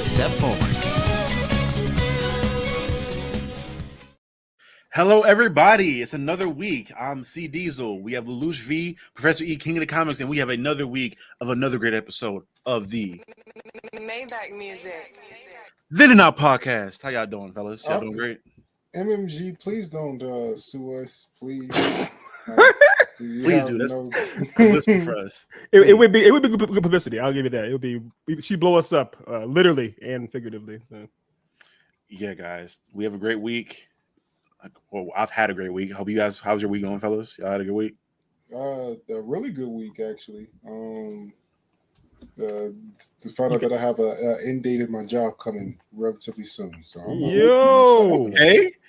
step forward. Hello, everybody. It's another week. I'm C Diesel. We have Lelouch V, Professor E, King of the Comics, and we have another week of another great episode of the Maybach music. Then and Out podcast. How y'all doing, fellas? Y'all doing great? MMG, please don't sue us, please. Please do. That's publicity for us. It would be good publicity. I'll give you that. It would be she blow us up, literally and figuratively. So. Yeah, guys, we have a great week. Well, I've had a great week. Hope you guys. How's your week going, fellas? Y'all had a good week. A really good week, actually. To find out that I have a end date at my job coming relatively soon. So I'm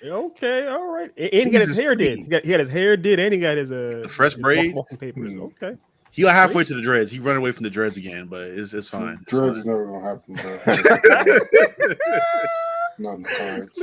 okay, all right. And he got his hair did. He got his hair did, and he got his fresh braids. Papers. Okay. He got halfway to the dreads. He run away from the dreads again, but it's fine. Dreads is never gonna happen. Not in the cards.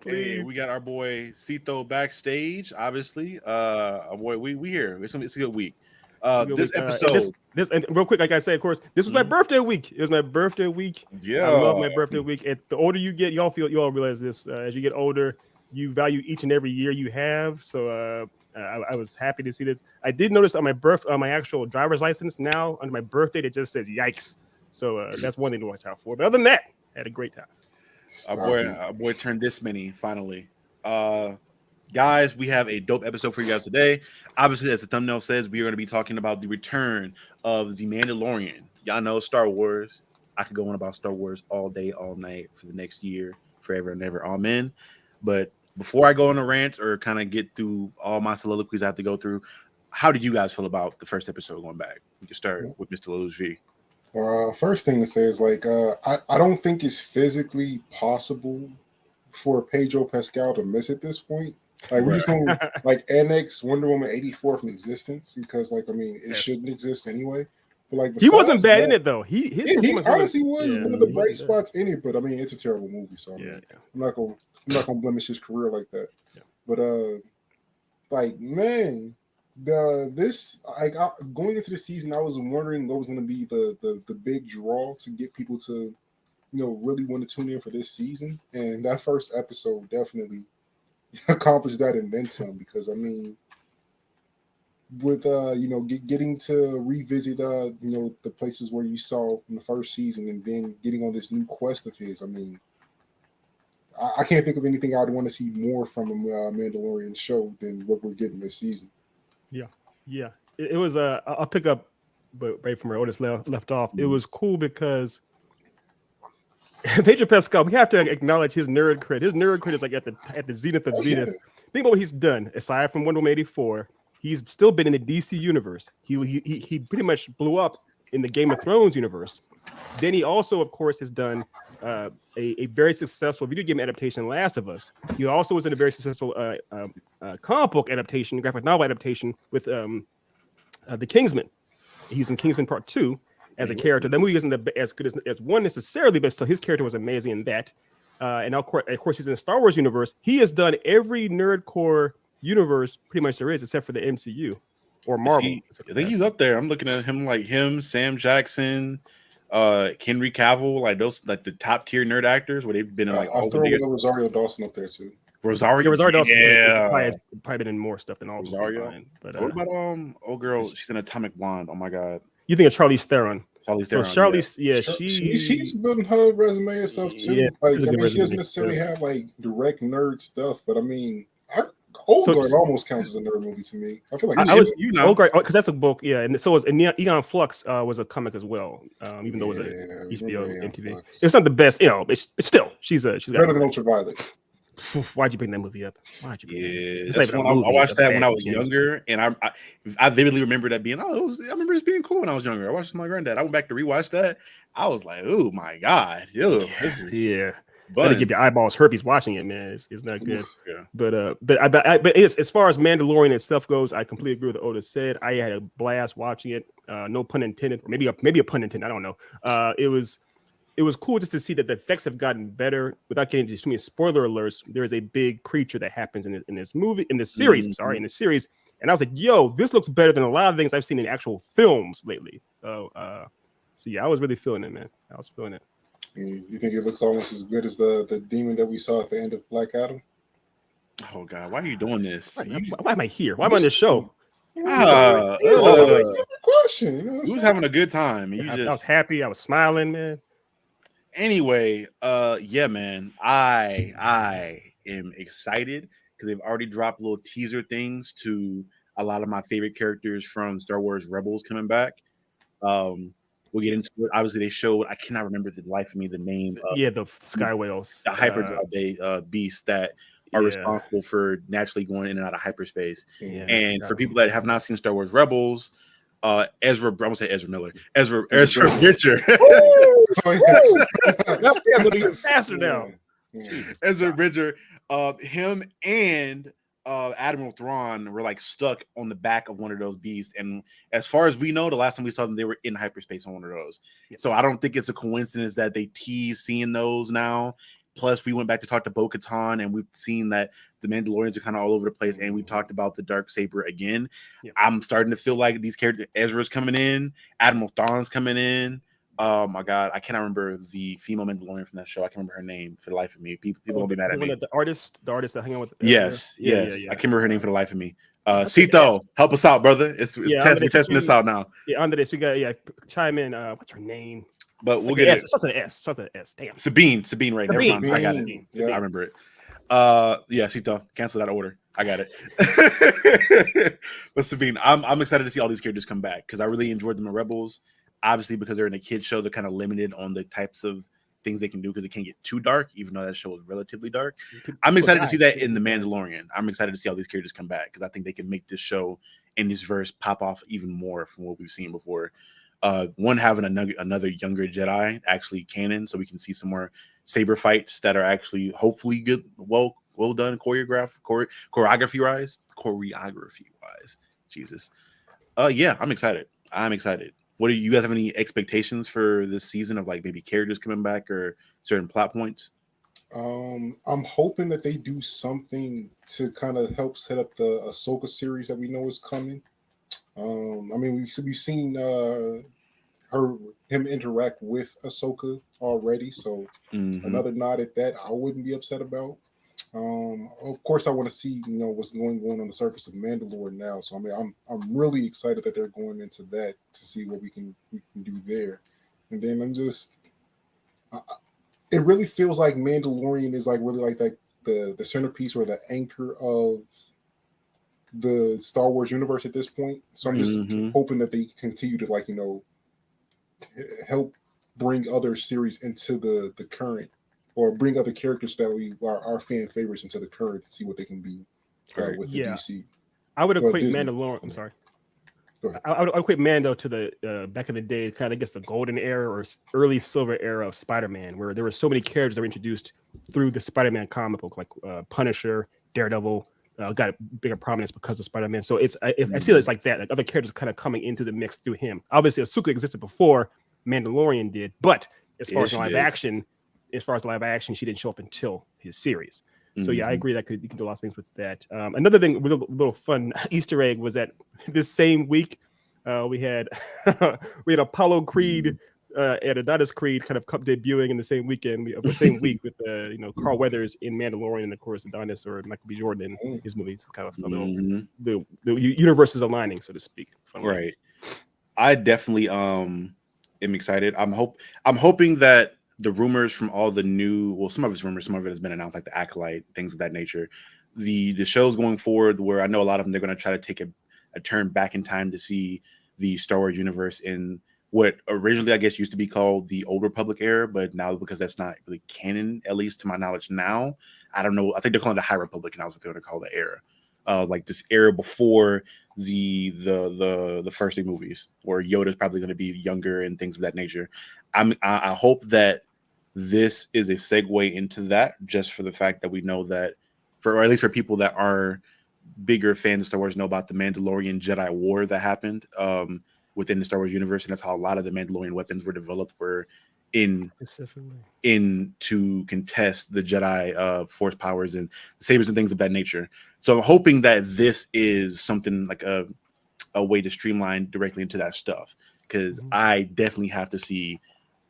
Hey, we got our boy Cito backstage. Obviously, our boy, we here. It's a good week. This episode, this and real quick, like I said, of course, this was my birthday week. It was my birthday week. Yeah, I love my birthday week. And the older you get, y'all realize this. As you get older, you value each and every year you have. So I was happy to see this. I did notice on my actual driver's license now under my birthday, it just says "yikes." So that's one thing to watch out for. But other than that, I had a great time. Our boy turned this many finally. Guys, we have a dope episode for you guys today. Obviously, as the thumbnail says, we are going to be talking about the return of the Mandalorian. Y'all know Star Wars. I could go on about Star Wars all day, all night for the next year, forever and ever. Amen. But before I go on a rant or kind of get through all my soliloquies I have to go through, how did you guys feel about the first episode going back? We can start with Mr. Lelouch V. First thing to say is I don't think it's physically possible for Pedro Pascal to miss at this point. We're just going to annex Wonder Woman 84 from existence because it shouldn't exist anyway. But he wasn't bad in it though. He honestly was one of the bright spots in it. But it's a terrible movie, so I'm not gonna blemish his career like that. Yeah. But going into the season, I was wondering what was going to be the big draw to get people to really want to tune in for this season, and that first episode definitely accomplished that and then some. Because with getting to revisit the places where you saw in the first season and then getting on this new quest of his, I can't think of anything I'd want to see more from a Mandalorian show than what we're getting this season. Yeah. It was I'll pick up, but right from where Otis left off. It was cool because Pedro Pascal, we have to acknowledge his nerd cred. His nerd cred is at the zenith of zenith. Yeah. Think about what he's done. Aside from Wonder Woman 84, he's still been in the DC universe. He pretty much blew up in the Game of Thrones universe. Then he also, of course, has done a very successful video game adaptation, Last of Us. He also was in a very successful comic book adaptation, graphic novel adaptation with The Kingsman. He's in Kingsman Part 2 as a character. That movie isn't as good as one necessarily, but still his character was amazing in that. And of course, he's in the Star Wars universe. He has done every nerdcore universe pretty much there is, except for the MCU or Marvel. I think he's up there. I'm looking at him like him, Sam Jackson, Henry Cavill, those the top tier nerd actors where they've been in I'll throw Rosario Dawson up there too. Rosario Dawson probably been in more stuff than all Rosario. But what about girl? She's in Atomic Blonde. Oh my god. You think of Charlize Theron? So Charlize, she's building her resume and stuff too. Yeah, she doesn't necessarily have direct nerd stuff, but Old Guard almost counts as a nerd movie to me. I feel like Old Guard because that's a book, and so was Eon Flux was a comic as well. Even though it was a HBO MTV. It's not the best, but still she's better than Ultraviolet. Why'd you bring that movie up? I watched that when I was younger, and I vividly remember that being I remember it being cool when I was younger. I watched it with my granddad. I went back to rewatch that. I was like, oh my god, this is But give your eyeballs herpes watching it, man. It's not good. Yeah. But as far as Mandalorian itself goes, I completely agree with what Otis said. I had a blast watching it. No pun intended, or maybe a pun intended. I don't know. It was cool just to see that the effects have gotten better. Without getting into too many spoiler alerts, there is a big creature that happens in this series. In this series, and I was like, "Yo, this looks better than a lot of things I've seen in actual films lately." So yeah, I was really feeling it, man. I was feeling it. You think it looks almost as good as the demon that we saw at the end of Black Adam? Oh God, why are you doing this? Why am I here? Why am I on this show? It's a question. You know what I'm You was saying? having a good time, and you I was just happy. I was smiling, man. anyway. Yeah, man. I am excited because they've already dropped little teaser things to a lot of my favorite characters from Star Wars Rebels coming back. We'll get into it. Obviously, they showed. I cannot remember the life of me the name of Yeah, the sky whales, the hyperdrive beasts that are responsible for naturally going in and out of hyperspace. Yeah, And for people that have not seen Star Wars Rebels, Ezra, I'm gonna say Ezra Miller, Ezra Bridger, that's even faster now. Ezra Bridger, him and Admiral Thrawn were like stuck on the back of one of those beasts, and as far as we know, the last time we saw them, they were in hyperspace on one of those. So I don't think it's a coincidence that they tease seeing those now. Plus, we went back to talk to Bo-Katan, and we've seen that the Mandalorians are kind of all over the place, and we talked about the Darksaber again. I'm starting to feel like these characters, Ezra's coming in, Admiral Thrawn's coming in. Oh my God, I cannot remember the female Mandalorian from that show. I can't remember her name for the life of me. People will be mad at me. The artist that hung out with. Yes. Yeah. I can't remember her name for the life of me. Sito, help us out, brother. We're testing this out now. Yeah, under this, we got chime in. What's her name? But we'll get it. Starts with an S. Starts with an S. Damn. Sabine, right? Never mind. I got it. Yeah. I remember it. Yeah, Sito, cancel that order. I got it. But Sabine, I'm excited to see all these characters come back because I really enjoyed them in Rebels. Obviously, because they're in a kid show, they're kind of limited on the types of things they can do because it can't get too dark, even though that show is relatively dark. I'm excited to see that in The Mandalorian. I'm excited to see all these characters come back because I think they can make this show and this verse pop off even more from what we've seen before. One, having another younger Jedi actually canon, so we can see some more saber fights that are actually hopefully good, well done, choreography wise. Jesus. Yeah, I'm excited. What do you guys have any expectations for this season of like maybe characters coming back or certain plot points? I'm hoping that they do something to kind of help set up the Ahsoka series that we know is coming. I mean, we've seen him interact with Ahsoka already, so another nod at that I wouldn't be upset about. Of course, I want to see what's going on the surface of Mandalore now. So I mean, I'm really excited that they're going into that to see what we can do there. And then it really feels like Mandalorian is like really like that the centerpiece or the anchor of the Star Wars universe at this point. So I'm just hoping that they continue to help bring other series into the current, or bring other characters that we are our fan favorites into the current to see what they can be with the DC. I would equate Mandalorian. I'm sorry. Go ahead. I would equate Mando to the back in the day, kind of I guess the golden era or early silver era of Spider-Man, where there were so many characters that were introduced through the Spider-Man comic book, like Punisher, Daredevil, got bigger prominence because of Spider-Man. So I feel it's like that. Like other characters kind of coming into the mix through him. Obviously, Ahsoka existed before Mandalorian did, but as far as live action, she didn't show up until his series. So yeah, I agree that you can do a lot of things with that. Another thing, with a little fun Easter egg, was that this same week we had Apollo Creed and Adonis Creed kind of debuting in the same weekend, the same week with Carl Weathers in Mandalorian, and of course Adonis or Michael B. Jordan in his movie. It's kind of fun. The universe is aligning, so to speak. Right. I definitely am excited. I'm hoping that the rumors from all the new, some of it's rumors, some of it has been announced, like the Acolyte, things of that nature. The shows going forward, where I know a lot of them, they're going to try to take a turn back in time to see the Star Wars universe in what originally I guess used to be called the Old Republic era, but now because that's not really canon, at least to my knowledge now, I don't know. I think they're calling it the High Republic, and that's what they're going to call the era. Like this era before the first three movies, where Yoda's probably going to be younger and things of that nature. I hope that this is a segue into that, just for the fact that we know that, or at least for people that are bigger fans of Star Wars, know about the Mandalorian Jedi War that happened within the Star Wars universe, and that's how a lot of the Mandalorian weapons were developed, were in to contest the Jedi Force powers and sabers and things of that nature. So I'm hoping that this is something like a way to streamline directly into that stuff, because I definitely have to see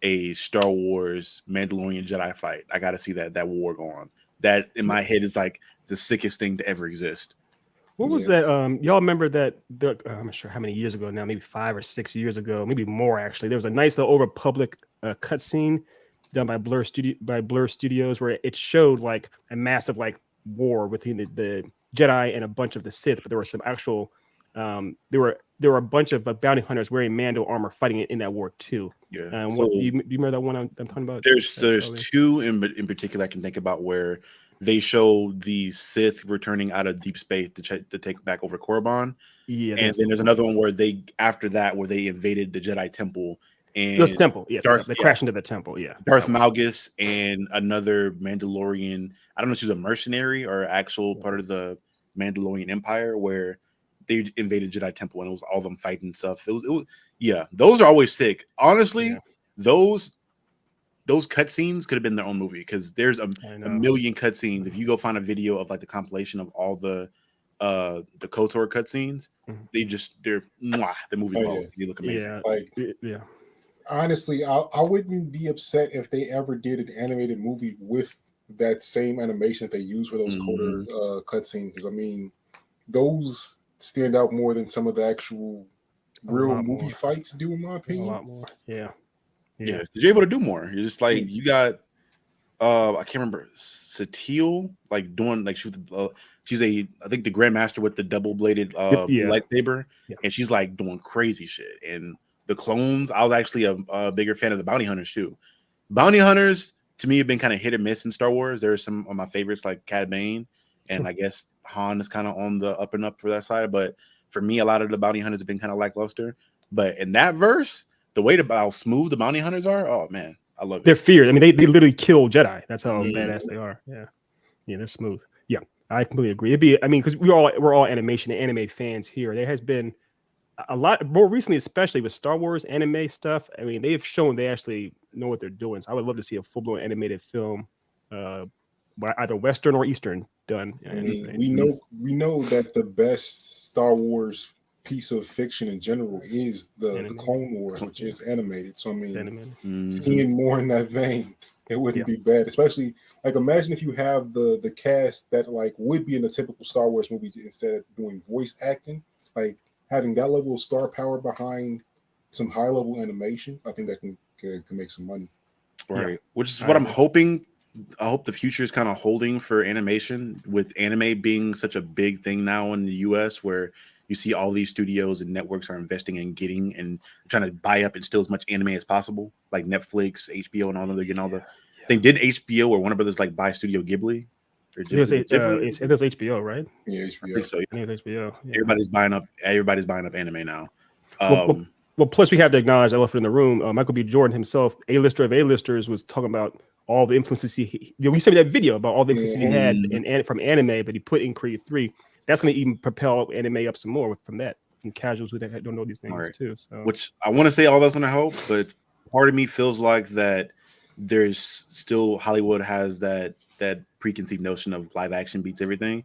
a Star Wars Mandalorian Jedi fight. I got to see that war go on. That in my head is like the sickest thing to ever exist. What was that? Y'all remember that? I'm not sure how many years ago now, maybe 5 or 6 years ago, maybe more actually. There was a nice little Old Republic cutscene done by Blur Studios where it showed like a massive like war between the Jedi and a bunch of the Sith, but there were some actual there were a bunch of bounty hunters wearing Mando armor fighting in that war too. Yeah. Do you remember that one I'm talking about? There's two in particular I can think about where they show the Sith returning out of deep space to take back over Korriban. Yeah, and then there's another one where they invaded the Jedi Temple and this temple. Yes, they crashed into the temple. Yeah, Darth Malgus and another Mandalorian. I don't know if she was a mercenary or actual part of the Mandalorian Empire where they invaded Jedi Temple and it was all of them fighting stuff. It was yeah. Those are always sick. Honestly, those cutscenes could have been their own movie because there's a million cutscenes. If you go find a video of like the compilation of all the KOTOR cutscenes, the movie they look amazing. Honestly, I wouldn't be upset if they ever did an animated movie with that same animation that they use for those KOTOR cutscenes. Because I mean, those stand out more than some of the actual real movie fights do, in my opinion. A lot more, yeah. Because you're able to do more. You're just like you got I can't remember Satele like doing like she's I think the Grandmaster with the double-bladed lightsaber, and she's like doing crazy shit. And the clones, I was actually a bigger fan of the bounty hunters too. Bounty hunters to me have been kind of hit or miss in Star Wars. There's some of my favorites like Cad Bane, and I guess Han is kind of on the up and up for that side. But for me, a lot of the bounty hunters have been kind of lackluster. But in that verse, the way how smooth the bounty hunters are, oh man, I love it. They're feared. I mean, they literally kill Jedi. That's how badass they are. Yeah, they're smooth. Yeah, I completely agree. Because we're all animation and anime fans here. There has been a lot more recently, especially with Star Wars anime stuff. I mean, they've shown they actually know what they're doing. So I would love to see a full-blown animated film, either Western or Eastern, done. We know that the best Star Wars piece of fiction in general is the Clone Wars, which is animated. So I mean, seeing more in that vein, it wouldn't be bad. Especially like imagine if you have the cast that like would be in a typical Star Wars movie instead of doing voice acting, like having that level of star power behind some high level animation. I think that can make some money. Right, which is what I'm hoping. I hope the future is kind of holding for animation, with anime being such a big thing now in the US, where you see all these studios and networks are investing in getting and trying to buy up and steal as much anime as possible, like Netflix, HBO, and all of the thing. Did HBO or Warner Brothers like buy Studio Ghibli? It was HBO, right? Yeah, HBO. I think so. I think it was HBO. Yeah. Everybody's buying up anime now. Well, plus we have to acknowledge the elephant in the room. Michael B. Jordan himself, A-lister of A-listers, was talking about all the influences we saw that video about all the influences he had from anime, but he put in Creed 3. That's going to even propel anime up some more from that. And casuals who don't know these things too. So. Which I want to say all that's going to help, but part of me feels like that there's still Hollywood has that preconceived notion of live action beats everything.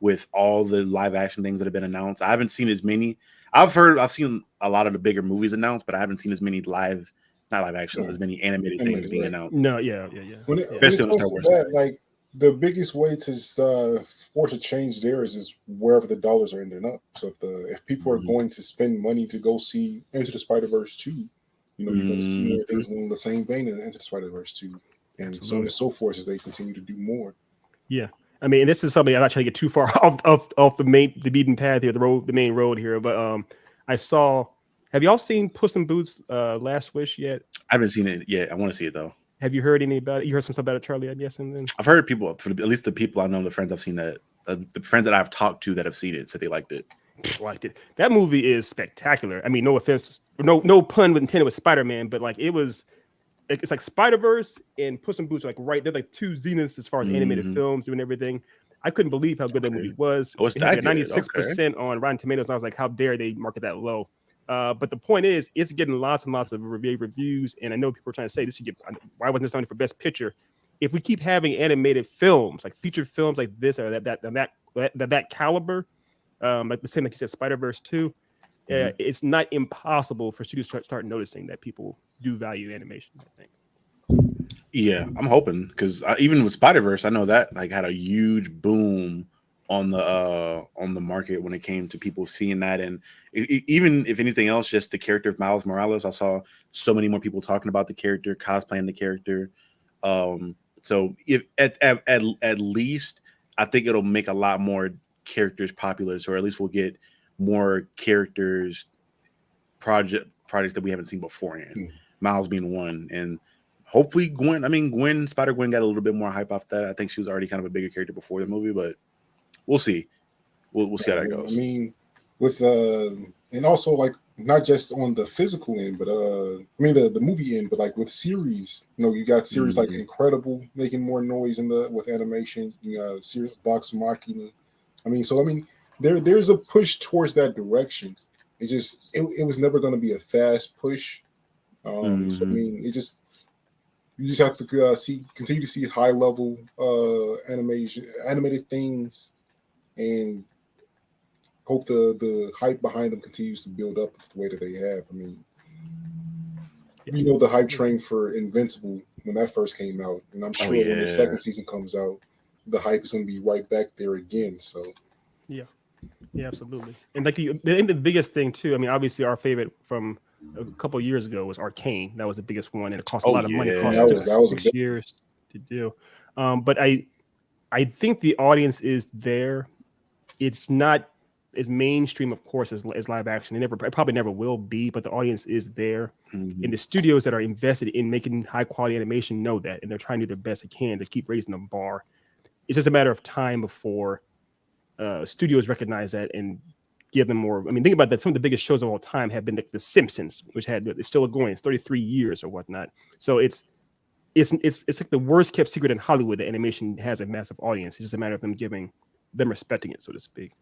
With all the live action things that have been announced, I haven't seen as many. I've seen a lot of the bigger movies announced, but I haven't seen as many not live action, as many animated things being announced. No, yeah. When it comes to that, like the biggest way to force a change there is wherever the dollars are ending up. So if people are going to spend money to go see Into the Spider-Verse 2, you're going to see more things in the same vein as Into the Spider-Verse 2, and so on and so forth as they continue to do more. Yeah. I mean, this is something I'm not trying to get too far off the beaten path here, the main road here. But I saw. Have y'all seen Puss in Boots: Last Wish yet? I haven't seen it yet. I want to see it though. Have you heard any about it? You heard some stuff about it, Charlie? I guess. And then I've heard people, at least the people I know, the friends I've seen the friends that I've talked to that have seen it, said they liked it. Liked it. That movie is spectacular. I mean, no offense, no pun intended with Spider-Man, but like it was. It's like Spider-Verse and Puss in Boots are like they're like two zeniths as far as animated films doing everything. I couldn't believe how good that movie was. It had 96% on Rotten Tomatoes, and I was like, how dare they market that low? But the point is, it's getting lots and lots of reviews, and I know people are trying to say this should get. Why wasn't this nominated for Best Picture? If we keep having animated films, like featured films like this or that caliber, like the same like you said, Spider-Verse 2, it's not impossible for studios to start noticing that people do value animation, I think. Yeah, I'm hoping, because even with Spider-Verse, I know that like had a huge boom on the market when it came to people seeing that, and even if anything else, just the character of Miles Morales. I saw so many more people talking about the character, cosplaying the character. So if at least I think it'll make a lot more characters popular, so at least we'll get more characters projects that we haven't seen beforehand. Miles being one, and hopefully Gwen. I mean, Spider-Gwen got a little bit more hype off that. I think she was already kind of a bigger character before the movie, but we'll see. We'll see how that goes. I mean, with and also like not just on the physical end, but I mean the movie end, but like with series, you got series like Incredible making more noise with animation. You got series Vox Machina. I mean, there's a push towards that direction. It just it was never going to be a fast push. So I mean, you just have to continue to see high level animated things, and hope the hype behind them continues to build up the way that they have. I mean, the hype train for Invincible when that first came out, and I'm sure when the second season comes out, the hype is going to be right back there again. So yeah, absolutely. And like the biggest thing too. I mean, obviously our favorite from a couple of years ago was Arcane. That was the biggest one, and it cost a lot of money. It cost that was 6 years to do. But I think the audience is there. It's not as mainstream, of course, as live action. It probably never will be, but the audience is there. And the studios that are invested in making high quality animation know that, and they're trying to do their best they can to keep raising the bar. It's just a matter of time before studios recognize that and give them more. I mean, think about that. Some of the biggest shows of all time have been The Simpsons, which it's still going. It's 33 years or whatnot. So it's like the worst kept secret in Hollywood that animation has a massive audience. It's just a matter of them respecting it, so to speak.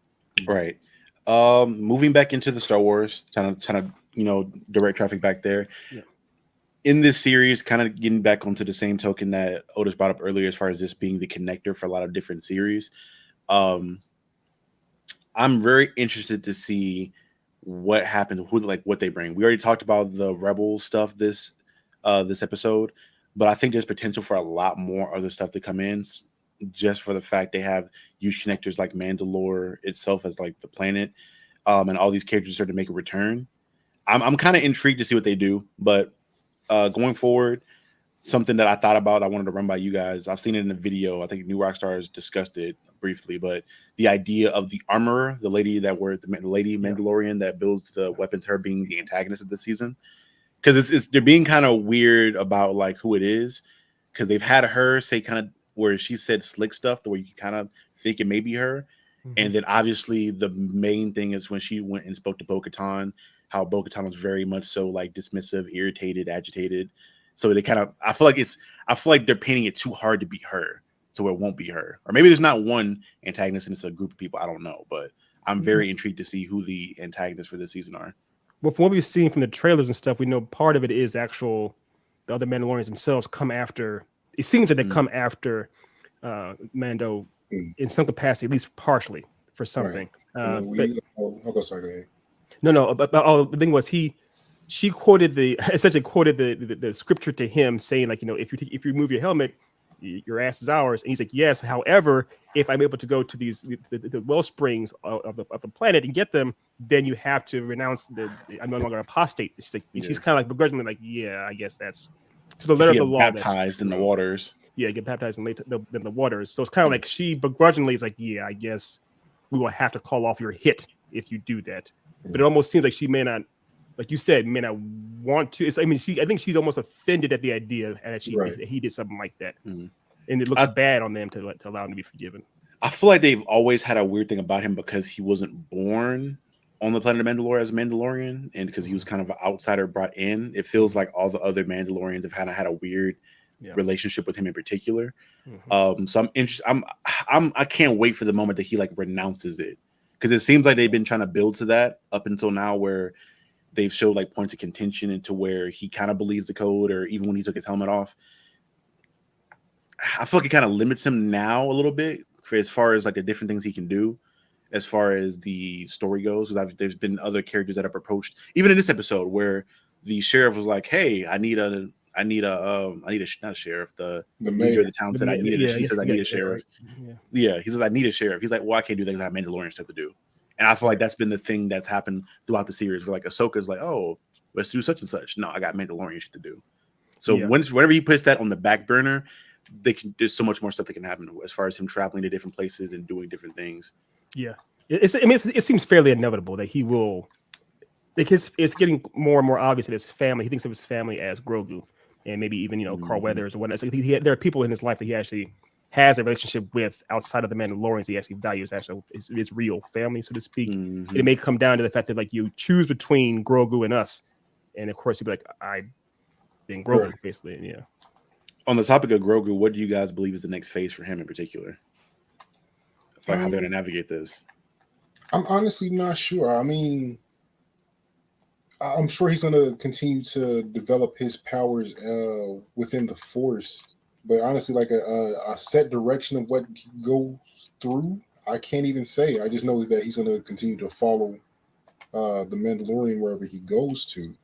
Right. Moving back into the Star Wars, trying to direct traffic back there. Yeah. In this series, kind of getting back onto the same token that Otis brought up earlier, as far as this being the connector for a lot of different series. I'm very interested to see what happens, what they bring. We already talked about the Rebel stuff this episode, but I think there's potential for a lot more other stuff to come in, just for the fact they have huge connectors like Mandalore itself as like the planet, and all these characters start to make a return. I'm kind of intrigued to see what they do, but going forward, something that I thought about, I wanted to run by you guys. I've seen it in the video. I think New Rockstars discussed it briefly, but the idea of the armorer, the lady Mandalorian that builds the weapons, her being the antagonist of the season, because they're being kind of weird about like who it is, because they've had her say kind of where she said slick stuff, the way you can kind of think it may be her, and then obviously the main thing is when she went and spoke to Bo-Katan, how Bo-Katan was very much so like dismissive, irritated, agitated. So they kind of, I feel like they're painting it too hard to be her, so it won't be her. Or maybe there's not one antagonist and it's a group of people. I don't know, but I'm very intrigued to see who the antagonists for this season are. Well, from what we've seen from the trailers and stuff, we know part of it is the other Mandalorians themselves come after. It seems that they come after Mando in some capacity, at least partially, for something. Right. I'll go sorry. Go ahead. No. But the thing was she essentially quoted the scripture to him, saying like, if you remove your helmet, your ass is ours. And he's like, yes. However, if I'm able to go to the well springs of the planet and get them, then you have to renounce I'm no longer apostate. She's like, she's kind of like begrudgingly like, yeah, I guess that's to the letter of the law. Baptized in the waters. Yeah, get baptized in the waters. So it's kind of like she begrudgingly is like, yeah, I guess we will have to call off your hit if you do that. But it almost seems like she may not, like you said, may not want to. I think she's almost offended at the idea that he did something like that, and it looks bad on them to allow him to be forgiven. I feel like they've always had a weird thing about him because he wasn't born on the planet of Mandalore as a Mandalorian, and because he was kind of an outsider brought in. It feels like all the other Mandalorians have kind of had a weird relationship with him in particular. So I'm interested. I can't wait for the moment that he like renounces it, because it seems like they've been trying to build to that up until now, where they've showed like points of contention into where he kind of believes the code, or even when he took his helmet off. I feel like it kind of limits him now a little bit for as far as like the different things he can do. as far as the story goes. Because there's been other characters that have approached, even in this episode, where the sheriff was like, "Hey, I need a not a sheriff. The leader of the town said I needed a." She says, "I need a sheriff." Yeah, he says, "I need a sheriff." He's like, "Well, I can't do that because I have Mandalorian stuff to do." And I feel like that's been the thing that's happened throughout the series. Where like Ahsoka's like, "Oh, let's do such and such." No, I got Mandalorian shit to do. So whenever he puts that on the back burner, there's so much more stuff that can happen as far as him traveling to different places and doing different things. Yeah, it seems fairly inevitable that he will. Because it's getting more and more obvious that his family. He thinks of his family as Grogu, and maybe even Carl Weathers or whatnot. So there are people in his life that he actually has a relationship with outside of the Mandalorians. He actually values his real family, so to speak. It may come down to the fact that like you choose between Grogu and us, and of course you'd be like, I been Grogu, basically. Yeah. On the topic of Grogu, what do you guys believe is the next phase for him in particular? Like how they're gonna navigate this? I'm honestly not sure. I mean, I'm sure he's going to continue to develop his powers within the Force, but honestly, like a set direction of what he goes through, I can't even say. I just know that he's going to continue to follow the Mandalorian wherever he goes to.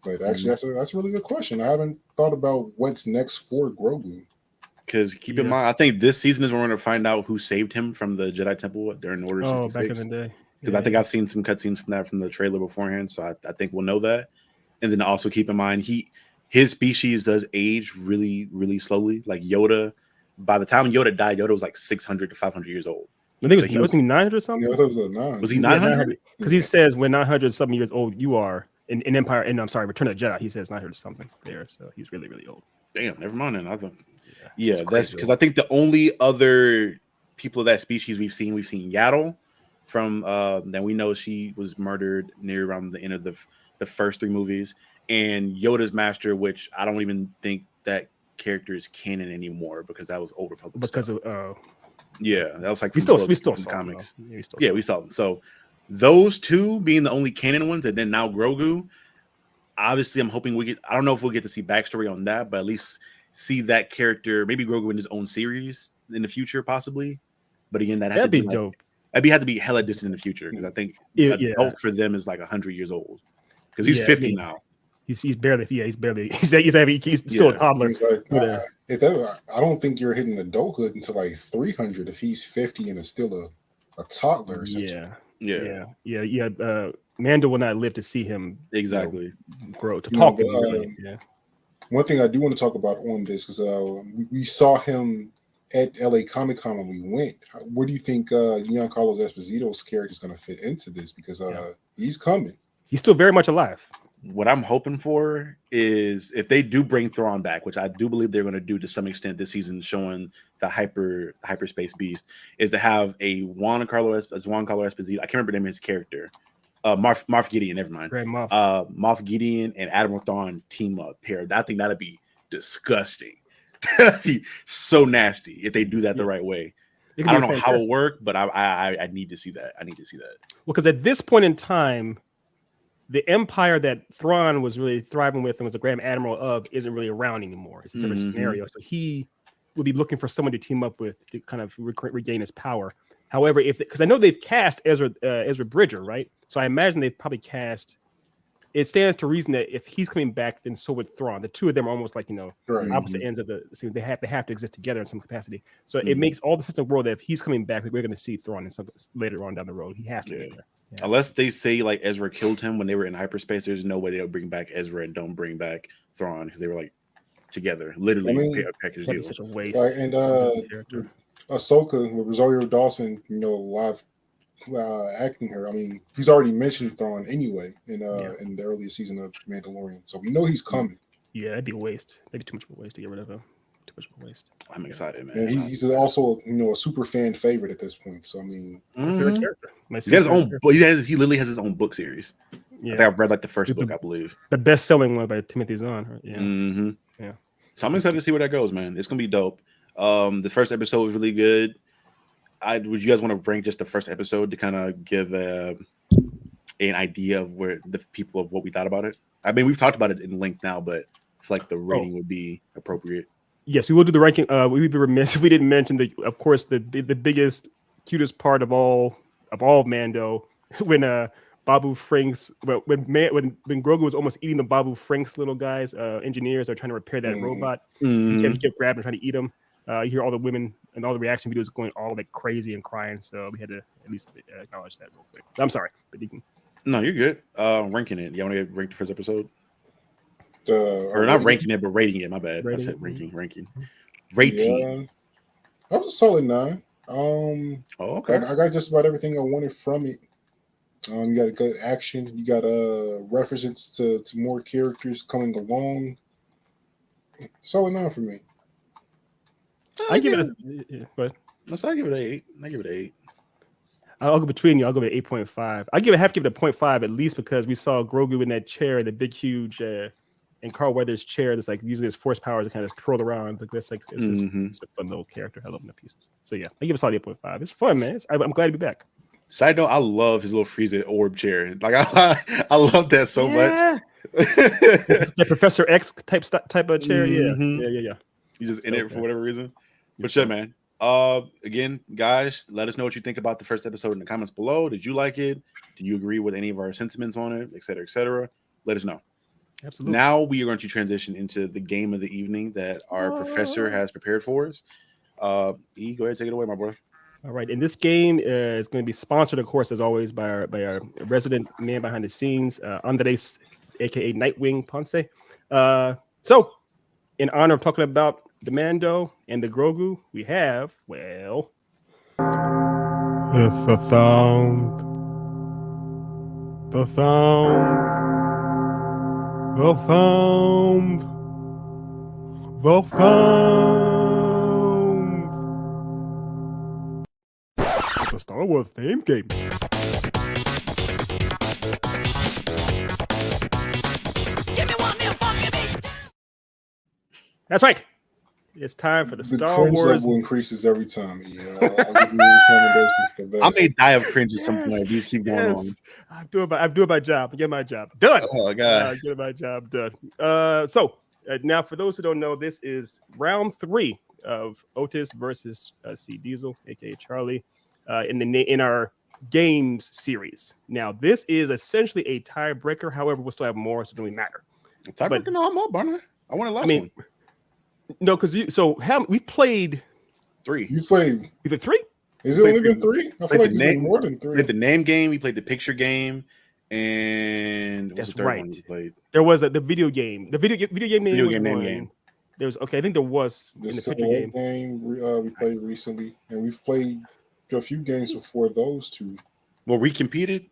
But actually, that's a really good question. I haven't thought about what's next for Grogu. Because keep in mind, I think this season is when we're going to find out who saved him from the Jedi Temple during Order 66. Back in the day. Because I think I've seen some cutscenes from the trailer beforehand, so I think we'll know that. And then also keep in mind, his species does age really, really slowly. Like Yoda, by the time Yoda died, Yoda was like 600 to 500 years old. I think it was 900 something. Yeah, I thought it was a 9. Was he 900? Because he says when 900 something years old you are in Empire, and I'm sorry, Return of the Jedi. He says 900 something there, so he's really, really old. Damn, never mind. Then I thought, that's because I think the only other people of that species we've seen Yaddle. From then we know she was murdered near around the end of the first 3 movies, and Yoda's master, which I don't even think that character is canon anymore because that was Old Republic because stuff. of that was like we still saw comics. We saw them. So those 2 being the only canon ones, and then now Grogu. Obviously, I'm hoping I don't know if we'll get to see backstory on that, but at least see that character, maybe Grogu in his own series in the future, possibly. But again, that'd be dope. That'd have to be hella distant in the future because I think adult for them is like 100 years old because he's 50 now. He's still a toddler. Like, I don't think you're hitting adulthood until like 300 if he's 50 and is still a toddler. Mando will not live to see him grow to talk. One thing I do want to talk about on this because we saw him at LA Comic Con when we went. Where do you think Giancarlo Esposito's character is going to fit into this? Because he's coming. He's still very much alive. What I'm hoping for is if they do bring Thrawn back, which I do believe they're going to do to some extent this season, showing the hyperspace beast, is to have a Giancarlo Esposito. I can't remember the name of his character. Moff Gideon. Never mind. Great Moff. Moff Gideon and Admiral Thrawn team up pair. I think that'd be disgusting. That'd be so nasty if they do that the right way. I don't know how it'll work, but I need to see that. Well, because at this point in time, the empire that Thrawn was really thriving with and was the Grand Admiral of isn't really around anymore. It's a different scenario. So he would be looking for someone to team up with to kind of regain his power. However, because I know they've cast Ezra Bridger, right? So I imagine they've probably cast. It stands to reason that if he's coming back, then so would Thrawn. The 2 of them are almost like opposite ends of the. They have to exist together in some capacity. So it makes all the sense in the world that if he's coming back, we're going to see Thrawn later on down the road. He has to be there. Yeah. Unless they say like Ezra killed him when they were in hyperspace, there's no way they'll bring back Ezra and don't bring back Thrawn because they were like together, literally a package deal. Such a waste. Right, and Ahsoka with Rosario Dawson, live acting her. I mean, he's already mentioned Thrawn anyway in the earlier season of Mandalorian, so we know he's coming. Yeah, that'd be a waste. That'd be too much of a waste to get rid of him. Too much of a waste. I'm excited, man. And he's also a super fan favorite at this point. So I mean, favorite character. He has his own. He literally has his own book series. Yeah. I think I've read like the first book, I believe. The best-selling one by Timothy Zahn. Right? Yeah. Mm-hmm. Yeah. So I'm excited to see where that goes, man. It's gonna be dope. The first episode was really good. Would you guys want to rank just the first episode to kind of give an idea of where the people of what we thought about it? I mean, we've talked about it in length now, but I feel like the rating would be appropriate. Yes, we will do the ranking. We'd be remiss if we didn't mention of course, the biggest, cutest part of all of all of Mando when Babu Frink's when Grogu was almost eating the Babu Frink's little guys, engineers are trying to repair that robot. He kept grabbing and trying to eat them. You hear all the women and all the reaction videos going all like crazy and crying. So we had to at least acknowledge that real quick. I'm sorry, but you can. No, you're good. Ranking it. You want to get ranked the first episode? Or not rating? ranking it, but rating it. My bad. Rating. I said ranking. Rating. Yeah, I was a solid 9. Okay. I got just about everything I wanted from it. You got a good action. You got references to more characters coming along. Solid 9 for me. I give it a. But I give it an 8. I give it an 8. I'll go between you. I'll go with 8.5. Have to give it a 0.5 at least because we saw Grogu in that chair, the big, huge, and Carl Weathers' chair. That's like using his force powers to kind of twirl around. Like this, it's just a fun little character. I love him to pieces. So yeah, I give it a solid 8.5. It's fun, man. I'm glad to be back. Side note: I love his little Frieza orb chair. Like I love that so much. The Professor X type of chair. Yeah. He's just in it for whatever reason. But sure, man. Again, guys, let us know what you think about the first episode in the comments below. Did you like it? Did you agree with any of our sentiments on it, et cetera, et cetera? Let us know. Absolutely. Now we are going to transition into the game of the evening that our professor has prepared for us. E, go ahead, take it away, my brother. All right, and this game is going to be sponsored, of course, as always, by our resident man behind the scenes, Andres, aka Nightwing Ponce. So, in honor of talking about the Mando and the Grogu, we have, well, it's the sound, the Star Wars theme game. That's right. It's time for the Star cringe Wars. level increases every time. I'll give you recommendations for that. I may die of cringe at some point. These keep going on. I'm doing my job. I'm getting my job done. Oh god, getting my job done. So now, for those who don't know, this is round 3 of Otis versus C Diesel, aka Charlie, in our games series. Now, this is essentially a tiebreaker. However, we'll still have more, so it doesn't really matter. tiebreaker? No, I'm up, Barner. I want to last one. No, because we played 3. You played. You played 3? Is it only been 3? I feel like it's been more than We 3. played the name game. We played the picture game, and what's the third one we played? There was the video game. The video game name. Video game name game. There was I think there was The in the picture game. we played recently, and we've played a few games before those 2. Well, we competed.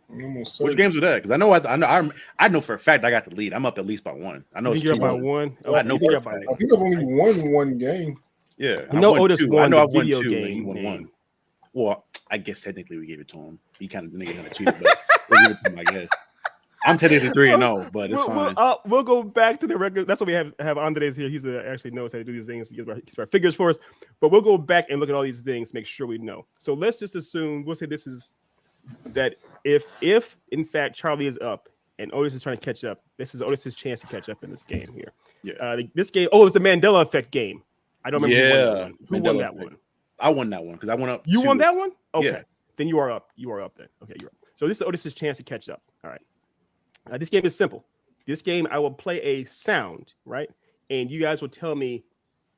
I'm almost Which certain. games were that? Because I know for a fact I got the lead. I'm up at least by 1. I know I it's think you're 2. about 1. I know for a fact. I think I've only won 1 game. Yeah, I know Otis won. I know I've won video 2. game And he won name. 1. Well, I guess technically we gave it to him. He kind of cheated, but we'll give it to him, I guess. I'm technically 3-0, but it's fine. We'll go back to the record. That's why we have Andres here. He's actually knows how to do these things. He gets our figures for us. But we'll go back and look at all these things, make sure we know. So let's just assume we'll say this is that if in fact Charlie is up and Otis is trying to catch up, this is Otis's chance to catch up in this game here. Yeah. This game. Oh, it's the Mandela Effect game. I don't remember who won that one. I won that one because I went up. You won that one? Okay. Yeah. Then you are up. You are up then. Okay, you're up. So this is Otis's chance to catch up. All right. This game is simple. This game, I will play a sound, right? And you guys will tell me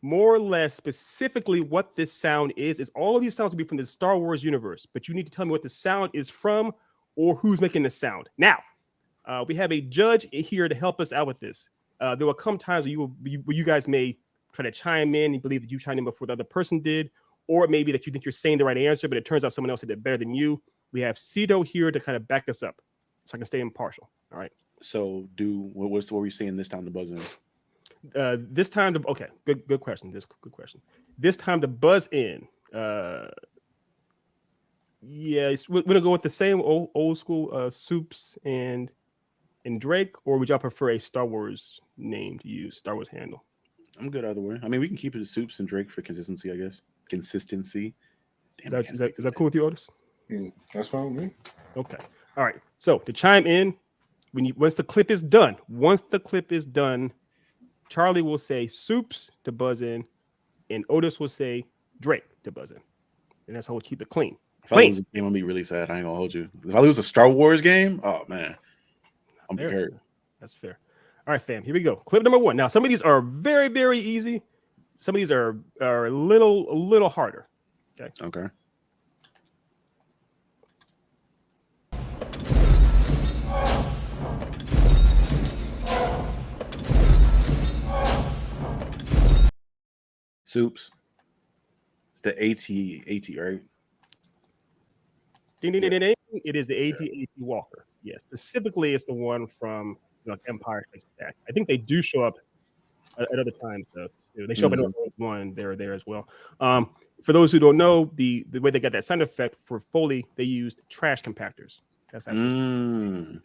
more or less specifically what this sound is. All of these sounds will be from the Star Wars universe, but you need to tell me what the sound is from or who's making the sound. Now, we have a judge here to help us out with this. There will come times where you guys may try to chime in and believe that you chimed in before the other person did, or it may be that you think you're saying the right answer, but it turns out someone else did it better than you. We have Cito here to kind of back this up so I can stay impartial. All right. So what were we saying this time to buzz in? This time to good question. Good question. This time to buzz in. We're gonna go with the same old school Soups and Drake, or would y'all prefer a Star Wars name to use? Star Wars handle. I'm good either way. I mean, we can keep it to Soups and Drake for consistency, I guess. Consistency. Is that cool with you, Otis? That's fine with me. Okay. All right. So to chime in, once the clip is done, Charlie will say Soups to buzz in, and Otis will say Drake to buzz in. and that's how we keep it clean. If I lose this game, I'm gonna be really sad. I ain't gonna hold you. If I lose a Star Wars game, oh man, I'm hurt. That's fair. All right, fam. Here we go. Clip number 1. Now, some of these are very, very easy. Some of these are a little harder. Okay. Okay. Soups. It's the AT, right? Ding, ding, ding, ding, ding. It is the AT Walker. Yes, specifically, it's the one from Empire Strikes Back. I think they do show up at other times, though. They show up in one. They're there as well. For those who don't know, the way they got that sound effect for Foley, they used trash compactors. That's actually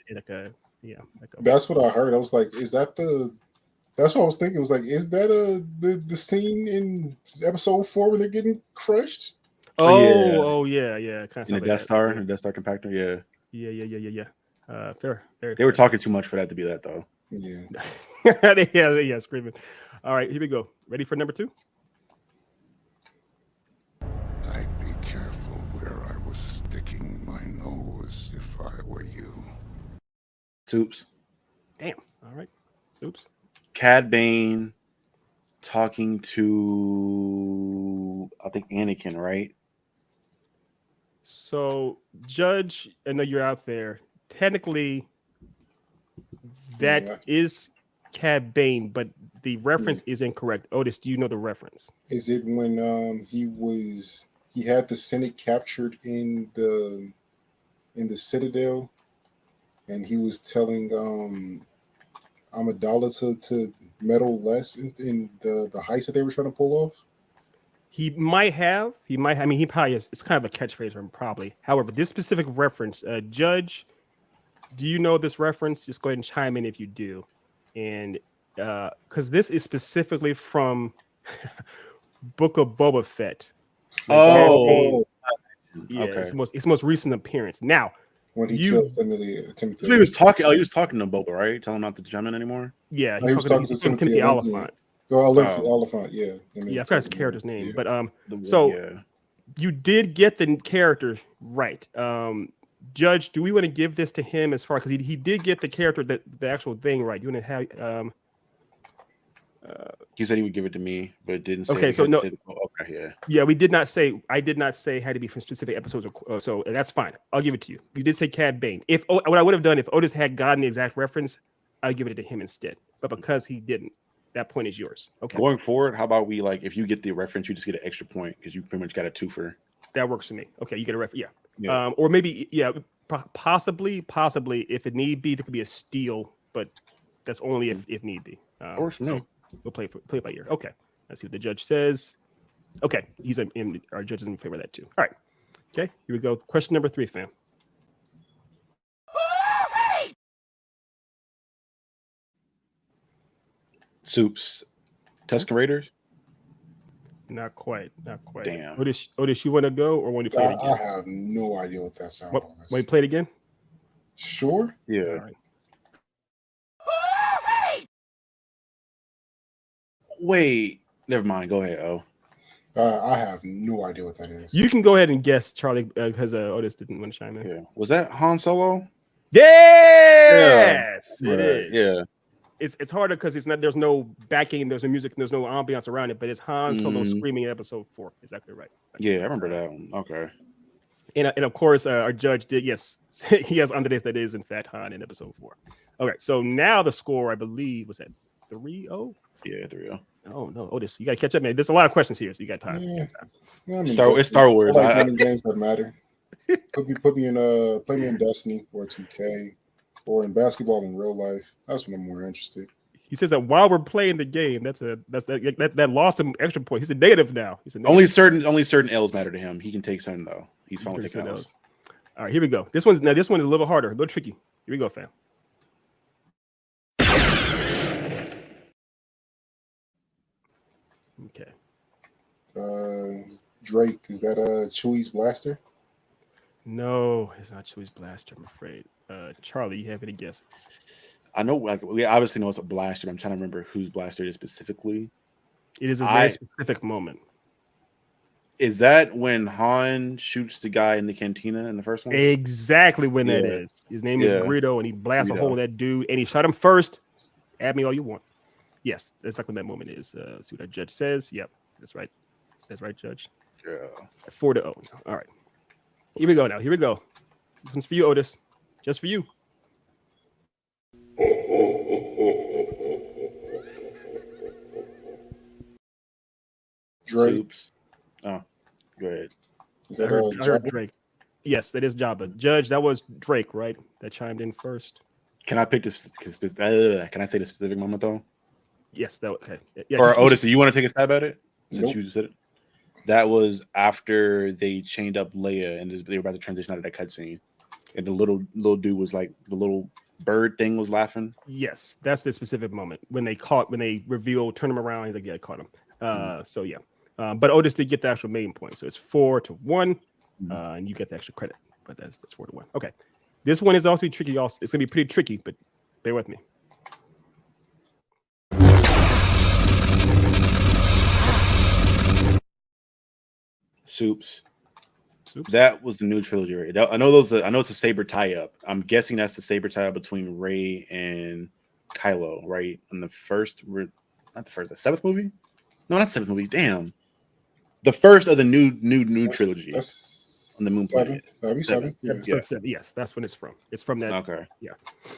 That's what I heard. I was like, is that the? That's what I was thinking. It was like, is that the scene in episode 4 when they're getting crushed? Yeah. Kind of in the Death Star, the Death Star compactor. Yeah. Fair. They were talking too much for that to be that, though. Yeah. yeah, screaming. All right, here we go. Ready for number 2? I'd be careful where I was sticking my nose if I were you. Soups. Damn. All right. Soups. Cad Bane talking to, I think, Anakin, right? So, Judge, I know you're out there. Technically, that is Cad Bane, but the reference is incorrect. Otis, do you know the reference? Is it when he had the Senate captured in the Citadel, and he was telling Amidala to meddle less in the heist that they were trying to pull off? He might have. I mean, he probably is. It's kind of a catchphrase for him, probably. However, this specific reference, Judge, do you know this reference? Just go ahead and chime in if you do. And because this is specifically from Book of Boba Fett. Oh, yeah. Okay. It's the most recent appearance. Now, when he killed Timothy. So he was talking. Oh, he was talking to Boba, right? Telling him not to chime in anymore. Yeah, he was talking to Timothy Oliphant. Oliphant, yeah. I forgot his character's name, but you did get the character right. Judge, do we want to give this to him as far because he did get the character the actual thing right? You want to have he said he would give it to me, but didn't say. Okay, so no. Yeah, we did not say. I did not say it had to be from specific episodes, so that's fine. I'll give it to you. You did say Cad Bane. What I would have done if Otis had gotten the exact reference, I'd give it to him instead. But because he didn't, that point is yours. Okay. Going forward, how about we if you get the reference, you just get an extra point because you pretty much got a 2-fer. That works for me. Okay, you get a reference. Yeah. Or maybe possibly if it need be, there could be a steal, but that's only if need be. Works for me. We'll play it by ear. Okay. Let's see what the judge says. Okay, our judge is in favor of that too. All right. Okay, here we go. Question number 3, fam. Soups. Tusken Raiders? Not quite. Damn. Otis, you want to go or want to play it again? I have no idea what that sounds like. Want to play it again? Sure. Yeah. All right. Wait. Never mind. Go ahead, O. I have no idea what that is. You can go ahead and guess, Charlie, because Otis didn't want to chime in. Yeah. Was that Han Solo? Yes, it is. Yeah. It's harder because there's no backing, there's no music, there's no ambiance around it, but it's Han Solo screaming in episode 4. Exactly right. Yeah, I remember that one. Okay. And of course, our judge did, yes, he has Andres that is, in fact, Han in episode 4. Okay, so now the score, I believe, was at 3-0? Yeah, 3-0. Oh, no, Otis, you got to catch up, man. There's a lot of questions here, so you got time. Yeah. It's Star Wars. I like games that matter. Put me in play me in Destiny or 2K or in basketball in real life. That's when I'm more interested. He says that while we're playing the game, that lost him extra points. He's a negative now. Only certain L's matter to him. He can take some though. He's fine with taking L's. All right, here we go. This one is a little harder, a little tricky. Here we go, fam. Okay. Drake, is that Chewie's blaster? No, it's not Chewie's blaster, I'm afraid. Charlie, you have any guesses? I know, we obviously know it's a blaster, but I'm trying to remember whose blaster it is specifically. It is a very specific moment. Is that when Han shoots the guy in the cantina in the first one? Exactly when that Yeah. is. His name is Yeah. Greedo, and he blasts a Greedo. hole in that dude, and he shot him first. Add me all you want. Yes, that's like when that moment is. Let's see what that judge says. Yep, that's right. That's right, Judge. Yeah. 4-0. All right. Here we go now. Here we go. This one's for you, Otis. Just for you. Drake. Oops. Oh, go ahead. Is I that heard Jabba? Drake. Yes, that is Jabba. Judge, that was Drake, right? That chimed in first. Can I pick this? Can I say the specific moment though? Yes, that okay. Yeah, Or Otis, do you want to take a stab at it? Since Nope. you said it. That was after they chained up Leia and they were about to transition out of that cutscene. And the little dude was like the little bird thing was laughing. Yes, that's the specific moment when they reveal, turn him around. He's like, yeah, I caught him. So yeah. But Otis did get the actual main point. So it's 4-1. And you get the extra credit. But that's 4-1. Okay. This one is also tricky. Also, it's gonna be pretty tricky, but bear with me. Soups. That was the new trilogy. Right? I know it's a saber tie-up. I'm guessing that's the saber tie-up between Rey and Kylo, right? In the the seventh movie? No, not the seventh movie. Damn. The first of the new trilogy. That's on the moon planet. That'd be seven. Yeah. Episode 7. Yes, that's when it's from. It's from that. Okay. Yeah.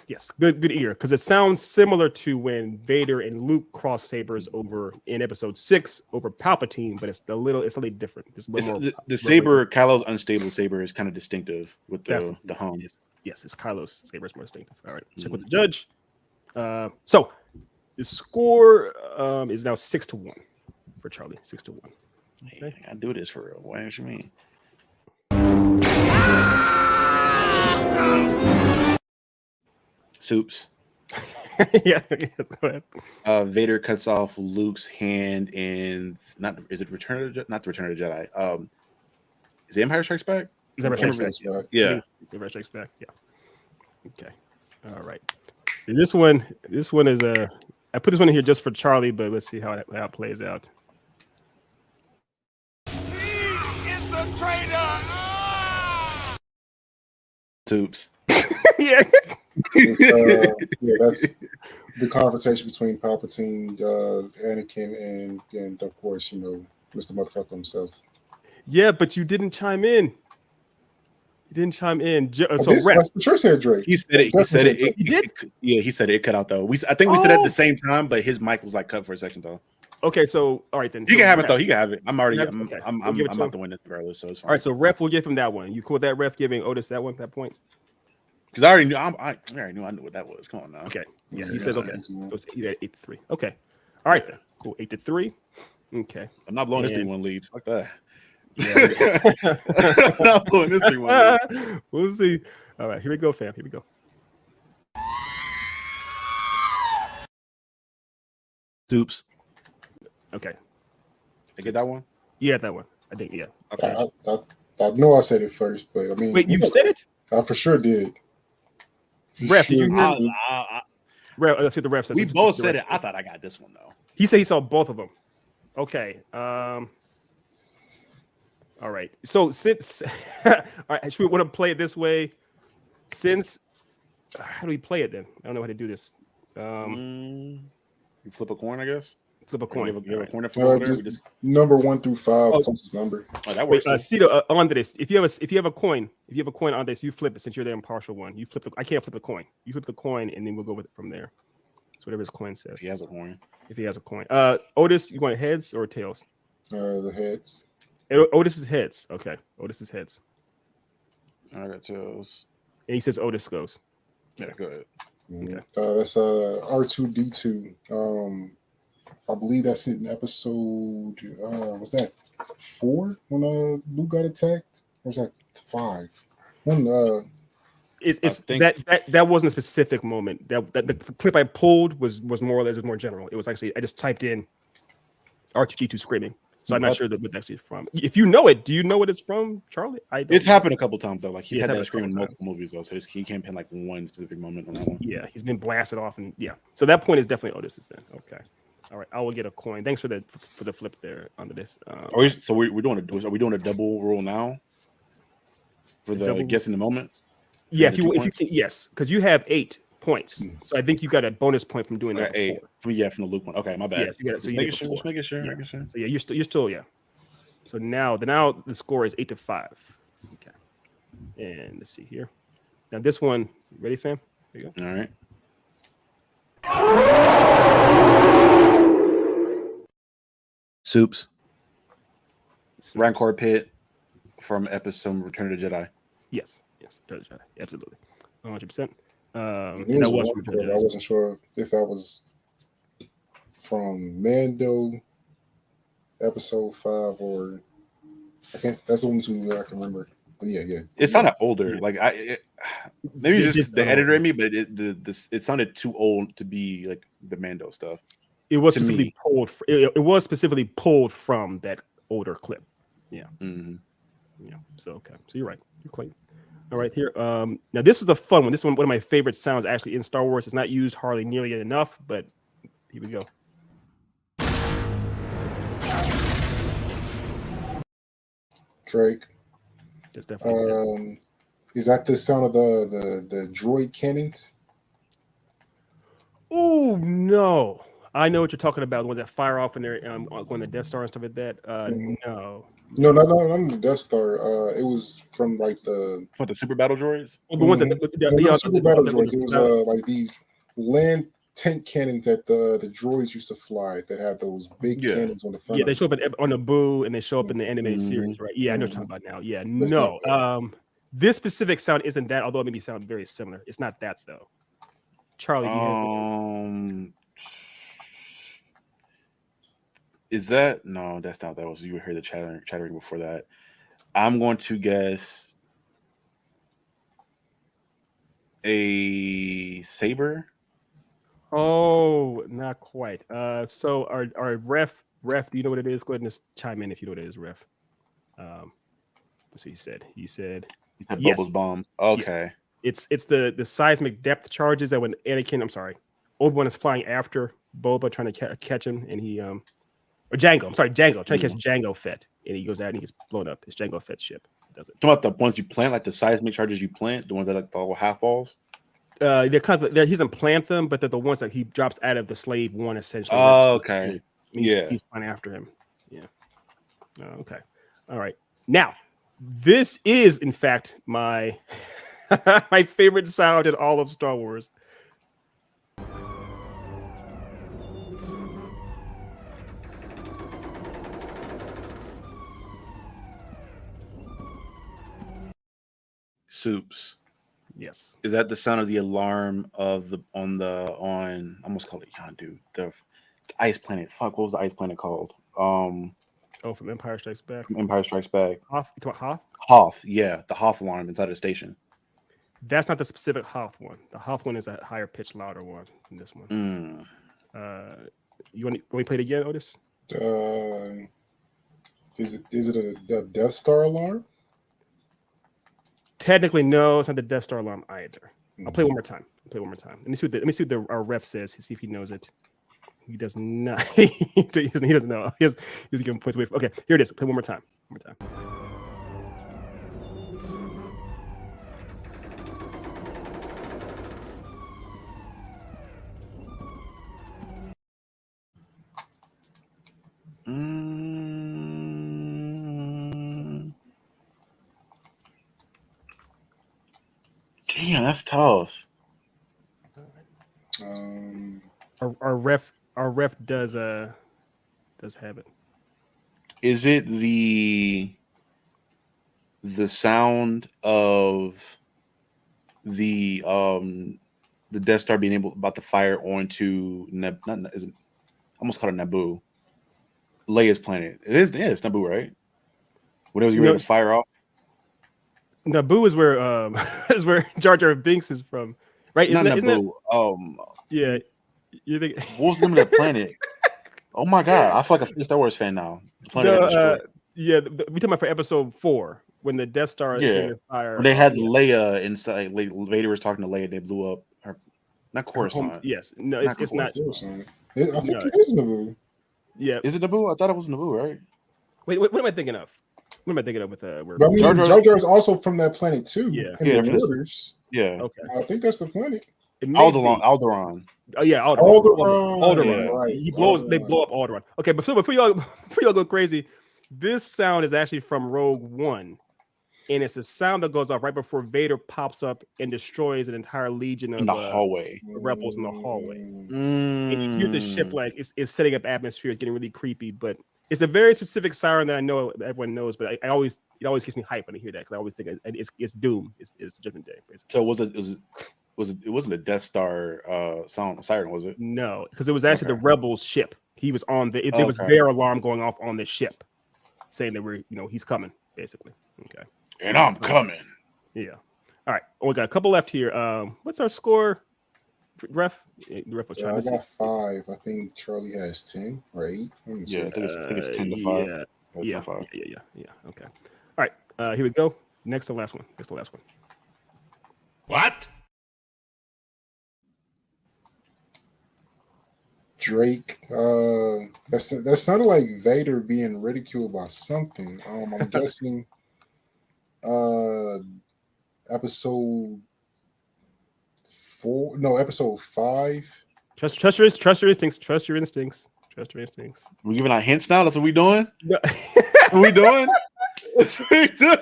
Yes. Good ear. Because it sounds similar to when Vader and Luke cross sabers over in episode 6 over Palpatine, but it's slightly different. There's a little more. The saber, Kylo's unstable saber, is kind of distinctive with the hum. Yes, it's Kylo's saber is more distinctive. All right. Check with the judge. So the score is now 6-1 for Charlie. 6-1. Okay. I gotta do this for real. What do you mean? Soups. Yeah, go ahead. Vader cuts off Luke's hand in not the Return of the Jedi. Is it Empire Strikes Back? Is that Empire Strikes Back. Yeah. Empire Strikes Back. Yeah. Okay. All right. And this one is I put this one in here just for Charlie, but let's see how it plays out. Soups. Yeah. That's the confrontation between Palpatine, Anakin, and of course, Mr. Motherfucker himself. Yeah, but you didn't chime in. You didn't chime in. So I for sure said Drake. He said it. He said it. He did? Yeah, he said it. It cut out though. I think we said it at the same time, but his mic was like cut for a second though. Okay, so all right then. He can have it though. He can have it. I'm already. Okay. I'm We'll about to win this regardless, so it's fine. All right, so ref will give him that one. You cool with that ref giving Otis that one at that point? Because I already knew. I knew what that was. Come on now. Okay. Yeah, he says okay. So it's either 8-3. Okay. All right then. Cool. 8-3. Okay. I'm not blowing this 3-1 lead. Fuck that. Yeah. I'm not blowing this 3-1 lead. We'll see. All right, here we go, fam. Here we go. Soups. Okay. I get that one. Yeah, that one. I think. Yeah. Okay. I know I said it first, but I mean, Wait, you said it? I for sure did. Ref, did you hear? Ref, let's see what the ref says. We both said it. I thought I got this one though. He said he saw both of them. Okay. All right. So since all right, should we want to play it this way? Since how do we play it then? I don't know how to do this. You flip a coin, I guess. Flip a coin. You have a coin to flip over there? Just number 1 through 5 closest number. Oh, that Wait, works. Cito, on this, if you have a coin on this, you flip it since you're the impartial one. You flip I can't flip the coin. You flip the coin and then we'll go with it from there. So whatever his coin says. If he has a coin. If he has a coin. Otis, you want heads or tails? The heads. Otis is heads. Okay. Otis is heads. I got tails. And he says Otis goes. Yeah, go ahead. Okay. That's R2D2. I believe that's in episode. Was that 4 when Luke got attacked? Or was that 5? It's that wasn't a specific moment. That the clip I pulled was more or less more general. It was actually I just typed in R2D2 screaming. So I'm not sure what that's actually from. If you know it, do you know what it's from, Charlie? It's happened a couple times though. Like he's had that happened a scream in couple multiple movies though. So he can't pin like one specific moment on that one. Yeah, he's been blasted off, and yeah. So that point is definitely Otis's then. Okay. All right, I will get a coin. Thanks for the flip there under this. We're doing are we doing a double roll now for the guess in the moment? Yeah, if you can, yes, because you have 8 points. So I think you got a bonus point from doing that. 8 from the Luke one. Okay, my bad. Yes, you got it. So you just making sure. So yeah, you're still So now the score is 8-5. Okay, and let's see here. Now this one, ready, fam? There you go. All right. Soups. Rancor Pit from episode Return of the Jedi. Yes, Return of the Jedi, absolutely, 100%. I wasn't sure if that was from Mando episode 5 or I can't. That's the only two I can remember. But yeah. It sounded older. Like maybe just the editor in me, but it sounded too old to be like the Mando stuff. It was specifically pulled. It was specifically pulled from that older clip. Yeah. Mm-hmm. Yeah. So okay. So you're right. You're quite. All right. Here. Now this is the fun one. This one of my favorite sounds actually in Star Wars. It's not used hardly nearly enough, but here we go. Drake. That's definitely. Is that the sound of the droid cannons? Oh no. I know what you're talking about. The ones that fire off when they're going to Death Star and stuff like that. No, not the Death Star. It was from like the super battle droids. The ones that super battle droids. It was like these land tank cannons that the droids used to fly that had those big cannons on the front. Yeah, they show up on the Boo and they show up in the animated series, right? Yeah, I know what you're talking about now. Yeah, no. This specific sound isn't that, although it maybe sound very similar. It's not that though. Charlie, do you have is that no? That's not that. Was you heard the chattering before that? I'm going to guess a saber. Oh, not quite. So our ref, do you know what it is? Go ahead and just chime in if you know what it is, ref. Let's see. He said yes. Boba's bomb. Okay. Yes. It's the seismic depth charges that when Obi-Wan is flying after Boba trying to catch him, and he or Jango. I'm sorry, Jango trying to catch Jango Fett, and he goes out and he gets blown up. It's Jango Fett's ship. Does it? Talking about the ones you plant, like the seismic charges you plant, the ones that like the half balls. They're kind of, he doesn't plant them, but they're the ones that he drops out of the slave one essentially. Oh, okay. He's flying after him. Yeah. Oh, okay. All right. Now, this is in fact my my favorite sound in all of Star Wars. Soups. Yes. Is that the sound of the alarm of the on I almost called it Yondu, the ice planet. Fuck, what was the ice planet called? From Empire Strikes Back. Empire Strikes Back. Hoth? You talking about Hoth? Hoth, yeah, the Hoth alarm inside of the station. That's not the specific Hoth one. The Hoth one is a higher pitch, louder one than this one. You want to play it again, Otis? Is it a Death Star alarm? Technically, no, it's not the Death Star alarm either. I'll play one more time. Let me see what our ref says. See if he knows it. He does not. he doesn't know. He's giving points away. Okay, here it is. Play one more time. Damn, that's tough. Our ref does have it. Is it the sound of the Death Star being about to fire onto almost called it Naboo, Leia's planet? It is, yeah, it's Naboo, right? When it was ready to fire off. Naboo is where Jar Jar Binks is from, right? Not Naboo. Yeah. You think what was the name of that planet? Oh my god, I feel like a Star Wars fan now. We talking about for episode 4 when the Death Star is fire. When they had Leia inside, Vader was talking to Leia. They blew up her, not Coruscant. Yes, no, it's not. I think No. it is Naboo. Yeah. Is it Naboo? I thought it was Naboo, right? Wait, what am I thinking of? What am I thinking of with where? But I mean, Jar Jar- Jar Jar is also from that planet too. Yeah. In Yeah, the from the- waters. Yeah. Okay. I think that's the planet. It may be. Alderaan. Oh yeah, Alderaan. Alderaan. Yeah. Right. He blows. They Alderaan. blow up Alderaan. Okay, but so before y'all go crazy, this sound is actually from Rogue One, and it's a sound that goes off right before Vader pops up and destroys an entire legion of In the hallway. rebels in the hallway. Mm. And you hear the ship like it's setting up atmosphere, it's getting really creepy, but it's a very specific siren that I know everyone knows, but it always gets me hyped when I hear that because I always think it's Doom. It's Judgment Day, basically. So it wasn't a Death Star siren, was it? No, because it was actually Okay. the rebels' ship. He was on there was Okay. their alarm going off on the ship, saying that he's coming, basically. Okay. And I'm coming. Yeah. All right. We got a couple left here. What's our score? Ref? The ref was Yeah, trying I to see. got 5. I think Charlie has 10 or 8. Let me see. Yeah, I think it's 10 to 5. Yeah. Or 10 Yeah. to 5. Yeah. Okay. All right. Here we go. Next to last one. That's the last one. What? Drake. That sounded like Vader being ridiculed by something. I'm guessing. Episode 4. No, episode 5. Trust your instincts. Trust your instincts. Trust your instincts. We giving out hints now? That's what we doing? No. What we doing? That's what we doing?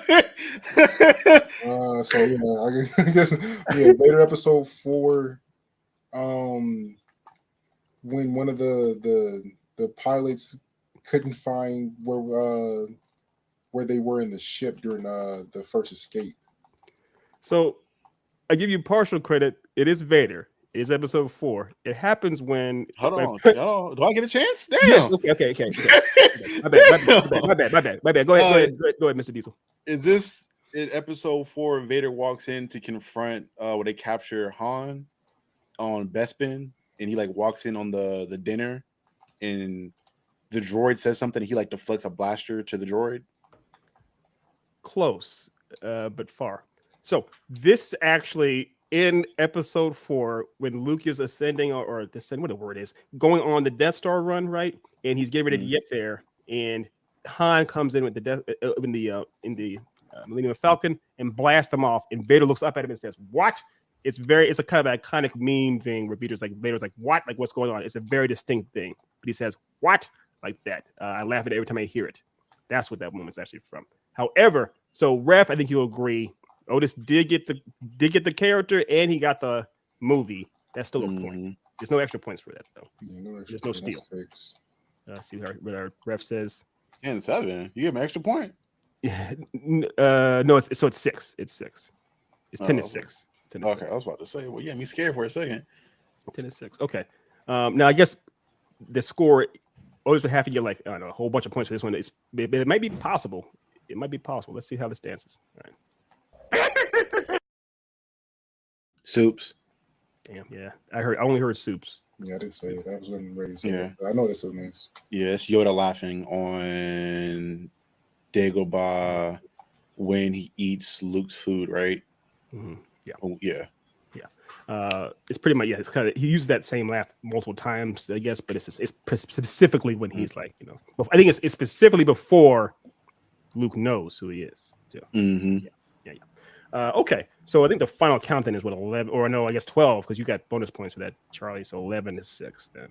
So yeah, I guess yeah, Vader episode 4. When one of the pilots couldn't find where they were in the ship during the first escape. So I give you partial credit. It is Vader. It is episode 4. It happens when Hold on. Do I get a chance? Damn. Yes, okay. My bad. Go ahead, Mr. Diesel. Is this in episode 4? Vader walks in to confront where they capture Han on Bespin, and he like walks in on the dinner, and the droid says something. He like deflects a blaster to the droid. Close, but far. So this actually in episode 4, when Luke is ascending or descending, what the word is, going on the Death Star run, right? And he's getting ready to get there, and Han comes in with in the Millennium Falcon and blasts him off, and Vader looks up at him and says, "What?" It's a kind of iconic meme thing where Vader's like, "What? Like, what's going on?" It's a very distinct thing, but he says, "What?" like that. I laugh at it every time I hear it. That's what that moment's actually from. However, so Ref, I think you'll agree, Otis did get the character and he got the movie. That's still a point. There's no extra points for that though. Yeah, There's no steal. 6. See what our ref says. 10-7. You give him an extra point. No, it's 6. It's 6. It's 10 to 6. 10 to Okay, 6. I was about to say, well, yeah, me scared for a second. 10 to 6. Okay. Now I guess the score always would have to get like I don't know a whole bunch of points for this one. It might be possible. It might be possible. Let's see how this dances. All right. Soups. Damn. Yeah. I only heard soups. Yeah, I did say it. I was getting ready to say Yeah. it. I know this was nice. Yeah, it's Yoda laughing on Dagobah when he eats Luke's food, right? Mm-hmm. Yeah. Oh, yeah. It's pretty much it's kind of he uses that same laugh multiple times, I guess, but it's specifically when he's like, I think it's specifically before Luke knows who he is. So, Mm-hmm. Yeah. Okay, so I think the final count then is what 11, or no, I guess 12 because you got bonus points for that, Charlie. So 11 is 6 then.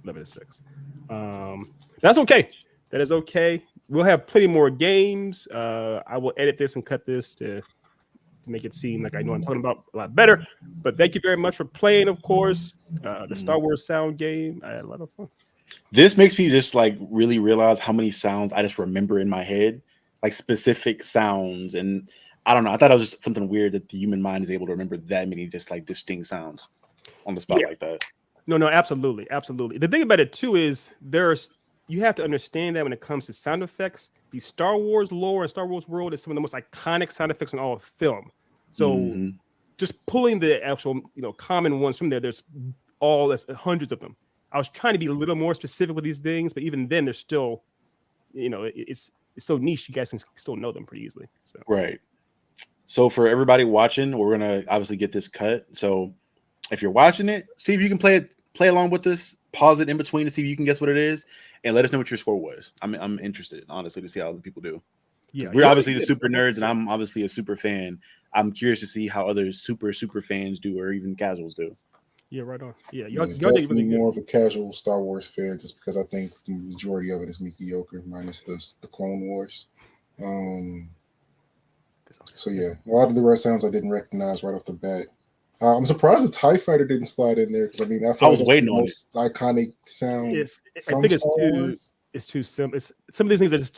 11 is 6. That's okay. That is okay. We'll have plenty more games. I will edit this and cut this to make it seem like I know what I'm talking about a lot better. But thank you very much for playing, of course. The Star Wars sound game. I had a lot of fun. This makes me just like really realize how many sounds I just remember in my head, like specific sounds. And I don't know. I thought it was just something weird that the human mind is able to remember that many just like distinct sounds on the spot like that. No, absolutely. The thing about it too is you have to understand that when it comes to sound effects, the Star Wars lore and Star Wars world is some of the most iconic sound effects in all of film. So just pulling the actual, common ones from there, there's hundreds of them. I was trying to be a little more specific with these things, but even then, there's still, it's so niche. You guys can still know them pretty easily. So. Right. So for everybody watching, we're gonna obviously get this cut. So if you're watching it, see if you can play it play along with this. Pause it in between to see if you can guess what it is, and let us know what your score was. I'm interested, honestly, to see how other people do. Yeah, We're obviously the super nerds, and I'm obviously a super fan. I'm curious to see how other super fans do, or even casuals do. Yeah, right on. Yeah, Yeah, y'all did definitely really good. more of a casual Star Wars fan, just because I think the majority of it is mediocre, minus the Clone Wars. So yeah, a lot of the rest sounds I didn't recognize right off the bat. I'm surprised the TIE Fighter didn't slide in there because I mean I feel I like was that's waiting the on most iconic sound I from think it's Star too. Wars. It's too simple. It's some of these things are just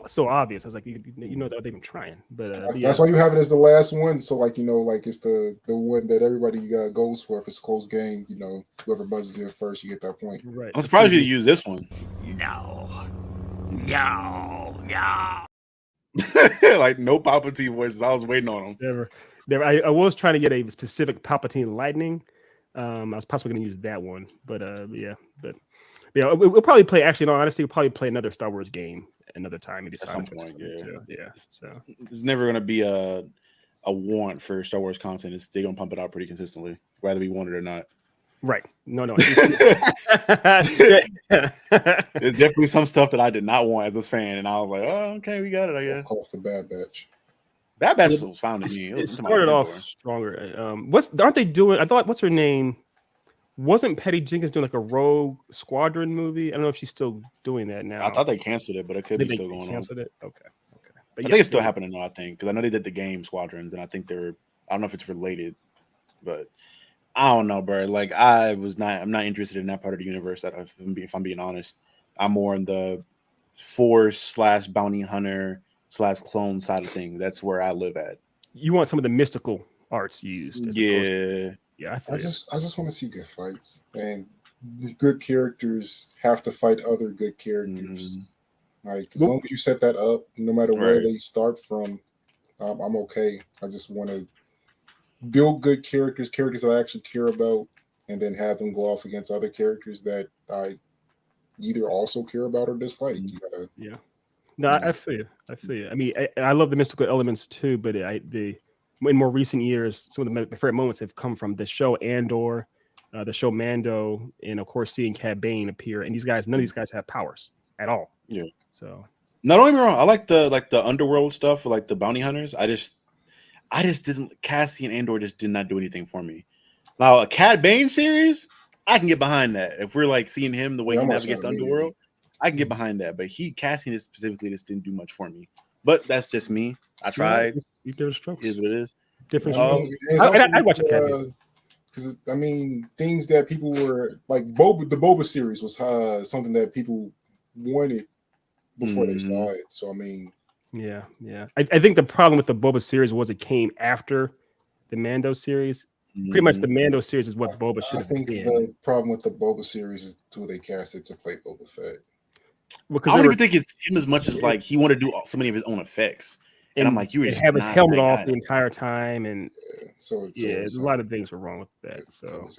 so obvious. I was like, you know that they've been trying, but yeah. That's why you have it as the last one. So like like it's the one that everybody goes for. If it's a close game, whoever buzzes in first, you get that point. Right. I'm surprised you use this one. No. Like no Palpatine voices. I was waiting on them. Never. I was trying to get a specific Palpatine lightning. I was possibly going to use that one, but yeah. We'll probably play. Actually, no, honestly, we'll probably play another Star Wars game another time. Maybe At some point, yeah. Yeah. So There's never going to be a warrant for Star Wars content. They're going to pump it out pretty consistently, whether we want it or not. right. No. There's definitely some stuff that I did not want as a fan, and I was like, oh, okay, we got it, I guess. Off the Bad Batch. Bad Batch was found to me. It started off stronger. Aren't they doing? I thought, what's her name? Wasn't Patty Jenkins doing like a Rogue Squadron movie? I don't know if she's still doing that now. I thought they canceled it, but it could be still going on. Canceled it? Okay. But I think it's still happening though, I think, because I know they did the game Squadrons, and I think I don't know if it's related, but I don't know, bro. Like I'm not interested in that part of the universe. If I'm being honest, I'm more in the Force / bounty hunter / clone side of things. That's where I live at. You want some of the mystical arts used? Yeah, I just want to see good fights, and good characters have to fight other good characters. Like as long as you set that up, no matter where they start from, I'm okay. I just want to build good characters that I actually care about, and then have them go off against other characters that I either also care about or dislike. Yeah. No, I feel you. I mean, I love the mystical elements too, but in more recent years, some of the favorite moments have come from the show Andor, the show Mando, and of course seeing Cad Bane appear. And none of these guys have powers at all. Yeah. So, no, don't get me wrong. I like the underworld stuff, like the bounty hunters. I just didn't. Cassie and Andor just did not do anything for me. Now a Cad Bane series, I can get behind that. If we're like seeing him the way he navigates the underworld, I can get behind that. But Cassian specifically just didn't do much for me. But that's just me. I tried. Different strokes. Is what it is. Different. I watch it. Because I mean, things that people were like Boba. The Boba series was something that people wanted before they saw it. So I mean, yeah. I think the problem with the Boba series was it came after the Mando series. Pretty much the Mando series is what Boba should have been. I think the problem with the Boba series is who they casted to play Boba Fett. I don't even think it's him as much as like he wanted to do so many of his own effects. And I'm like, you just have his helmet off the entire time, and there's a lot of things were wrong with that. So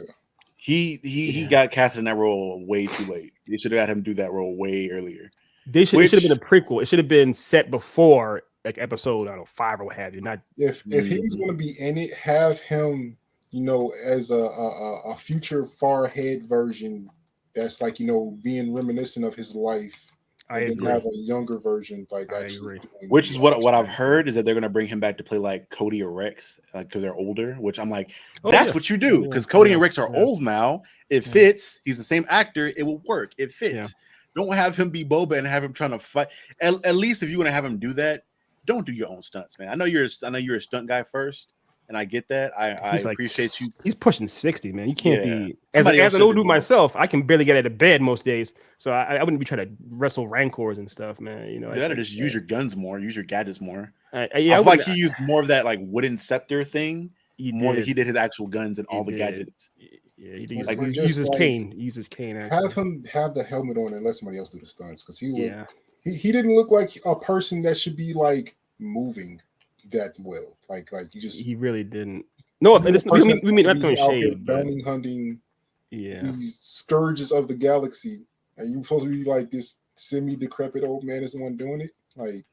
he got casted in that role way too late. They should have had him do that role way earlier. It should have been a prequel. It should have been set before like episode 5 or what have you. Not if he was going to be in it, have him as a future far ahead version that's like being reminiscent of his life. I agree. Have a younger version, like actually. Which is what I've heard is that they're gonna bring him back to play like Cody or Rex, because they're older. Which I'm like, that's what you do, because Cody and Rex are old now. It fits. He's the same actor. It will work. It fits. Yeah. Don't have him be Boba and have him trying to fight. At least if you want to have him do that, don't do your own stunts, man. I know you're a stunt guy first. And I get that. I appreciate you. He's pushing 60, man. You can't be as an old dude myself. I can barely get out of bed most days, so I wouldn't be trying to wrestle rancors and stuff, man. You gotta just use your guns more, use your gadgets more. I feel like he used more of that like wooden scepter thing more than he did his actual guns and all the gadgets. Yeah, he did. Like use his cane. Use his cane. Have him have the helmet on and let somebody else do the stunts, because he didn't look like a person that should be like moving that well. Like he really didn't. No, we mean not throwing shade. Bounty hunting, these scourges of the galaxy, and you supposed to be like this semi-decrepit old man is the one doing it. Like,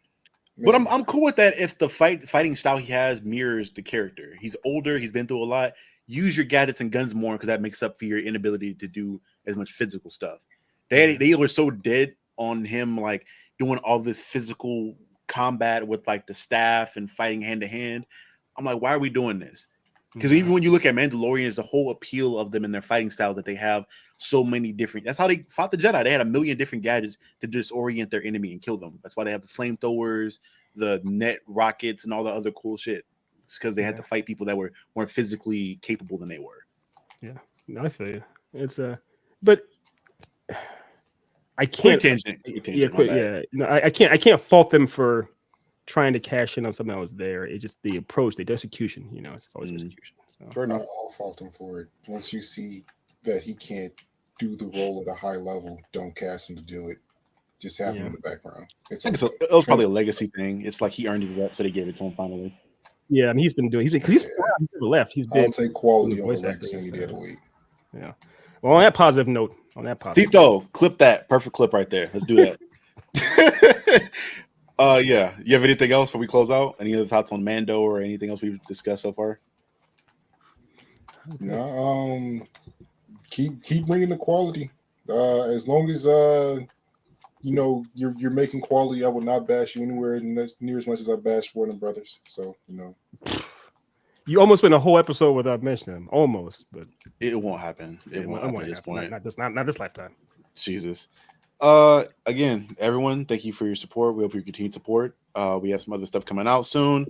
but I'm cool with that if the fighting style he has mirrors the character. He's older. He's been through a lot. use your gadgets and guns more because that makes up for your inability to do as much physical stuff. They were so dead on him like doing all this physical combat with like the staff and fighting hand to hand. I'm like, why are we doing this? Because even when you look at Mandalorians, the whole appeal of them and their fighting styles that they have so many different. That's how they fought the Jedi. They had a million different gadgets to disorient their enemy and kill them. That's why they have the flamethrowers, the net rockets, and all the other cool shit. It's because they had to fight people that were more physically capable than they were. Yeah, no, I feel you. It's but I Quick can't. tangent. Yeah. No, I can't fault them for trying to cash in on something that was there. It's just the approach, the execution. You know, it's always execution. So I'll fault him for it. Once you see that he can't do the role at a high level, don't cast him to do it. Just have him in the background. It was probably a legacy thing. It's like he earned his rep, so they gave it to him finally. Yeah, I mean, he's never left. He's been. I'll take quality over legacy any day of the week. Yeah. Well, on that positive note, Tito, clip that. Perfect clip right there. Let's do that. Yeah. You have anything else before we close out? Any other thoughts on Mando or anything else we've discussed so far? No. Keep bringing the quality. As long as you know you're making quality, I will not bash you anywhere near as much as I bash Warner Brothers. So you almost went a whole episode without mentioning them. Almost, but it won't happen. It won't happen at this point. Not this lifetime. Jesus. Again, everyone, thank you for your support. We hope you continue support. We have some other stuff coming out soon.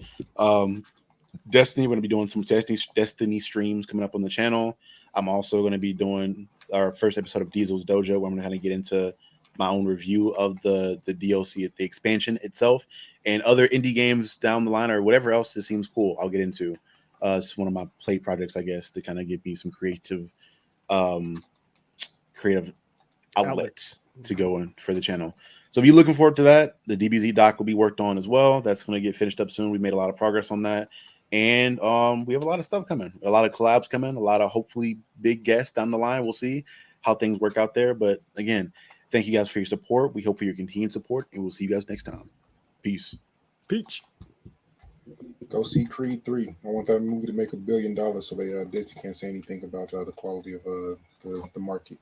Destiny, we're going to be doing some Destiny streams coming up on the channel. I'm also going to be doing our first episode of Diesel's Dojo, where I'm going to kind of get into my own review of the DLC, the expansion itself, and other indie games down the line or whatever else that seems cool. I'll get into. It's one of my play projects, I guess, to kind of give me some creative outlets to go in for the channel. So be looking forward to that. The DBZ doc will be worked on as well. That's going to get finished up soon. We made a lot of progress on that. And we have a lot of stuff coming, a lot of collabs coming, a lot of hopefully big guests down the line. We'll see how things work out there. But again, thank you guys for your support. We hope for your continued support, and we'll see you guys next time. Peace. Peach. Go see Creed 3. I want that movie to make $1 billion so they Disney can't say anything about the quality of the market.